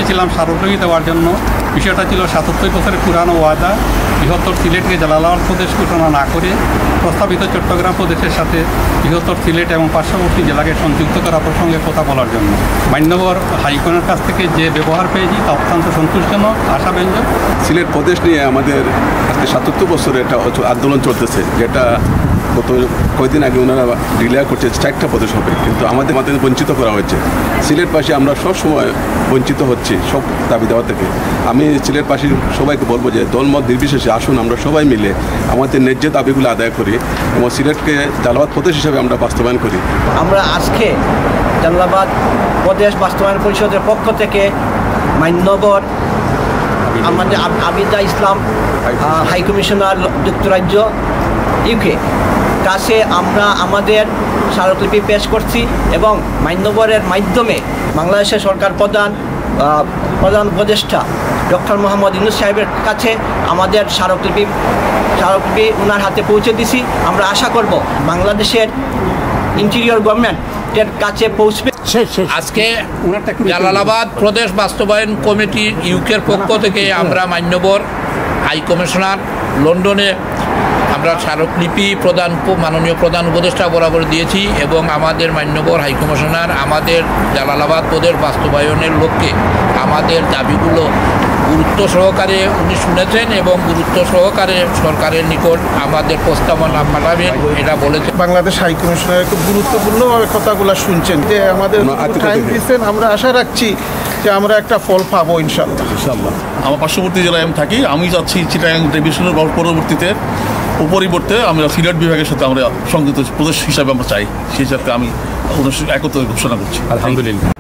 ছিলাম স্মারকলিপি দেওয়ার জন্য। বিষয়টা ছিল ৭৭ বছরের পুরানো ওয়াদা। বৃহত্তর সিলেটকে জালালাবাদ প্রদেশ ঘোষণা না করে প্রস্তাবিত চট্টগ্রাম প্রদেশের সাথে বৃহত্তর সিলেট এবং পার্শ্ববর্তী জেলাকে সংযুক্ত করা প্রসঙ্গে কথা বলার জন্য। মান্যবর হাইকোর্টের কাছ থেকে যে ব্যবহার পেয়েছি তা অত্যন্ত সন্তোষজনক, আশাব্যঞ্জক। সিলেট প্রদেশ নিয়ে আমাদের আজকে ৭৭ বছরের একটা আন্দোলন চলতেছে, যেটা গত কয়েকদিন আগে ওনারা ডিক্লেয়ার করছে 4টা প্রদেশ হবে, কিন্তু আমাদের বঞ্চিত করা হয়েছে। সিলেটবাসী আমরা সবসময় বঞ্চিত হচ্ছি সব দাবি দেওয়া থেকে। আমি সিলেটবাসীর সবাইকে বলবো যে দলমত নির্বিশেষে আসুন আমরা সবাই মিলে আমাদের ন্যায্য দাবিগুলো আদায় করি এবং সিলেটকে জালালাবাদ প্রদেশ হিসেবে আমরা বাস্তবায়ন করি। আমরা আজকে জালালাবাদ প্রদেশ বাস্তবায়ন পরিষদের পক্ষ থেকে মান্যবর আমাদের আবিদা ইসলাম হাইকমিশনার যুক্তরাজ্য ইউকে কাছে আমরা আমাদের স্মারকলিপি পেশ করছি এবং মান্যবরের মাধ্যমে বাংলাদেশের সরকার প্রধান উপদেষ্টা ডক্টর মোহাম্মদ ইউনূস সাহেবের কাছে আমাদের স্মারকলিপি ওনার হাতে পৌঁছে দিছি। আমরা আশা করব বাংলাদেশের ইন্টেরিয়র গভর্নমেন্টের কাছে পৌঁছবে। আজকে জালালাবাদ প্রদেশ বাস্তবায়ন কমিটি ইউকের পক্ষ থেকে আমরা মান্যবর হাই কমিশনার লন্ডনে আমরা স্মারকলিপি মাননীয় প্রধান উপদেষ্টা বরাবর দিয়েছি এবং আমাদের মান্যবর হাইকমিশনার আমাদের জালালাবাদ প্রদেশ বাস্তবায়নের লক্ষ্যে আমাদের দাবিগুলো গুরুত্ব সহকারে উনি শুনেছেন এবং গুরুত্ব সহকারে সরকারের নিকট আমাদের প্রস্তাবনা পাঠাবেন এটা বলেছেন। বাংলাদেশ হাইকমিশনার খুব গুরুত্বপূর্ণভাবে কথাগুলো শুনছেন, যে আমাদের টাইম দিচ্ছেন। আমরা আশা রাখছি যে আমরা একটা ফল পাবো ইনশাল্লাহ। আমার পার্শ্ববর্তী জেলায় আমি থাকি, আমি যাচ্ছি চিটাগাং ডিভিশনের পরিবর্তে আমরা সিলেট বিভাগের সাথে আমরা সংযুক্ত প্রদেশ হিসাবে আমরা চাই, সেই হিসাবে আমি একত্রে ঘোষণা করছি। আলহামদুলিল্লাহ।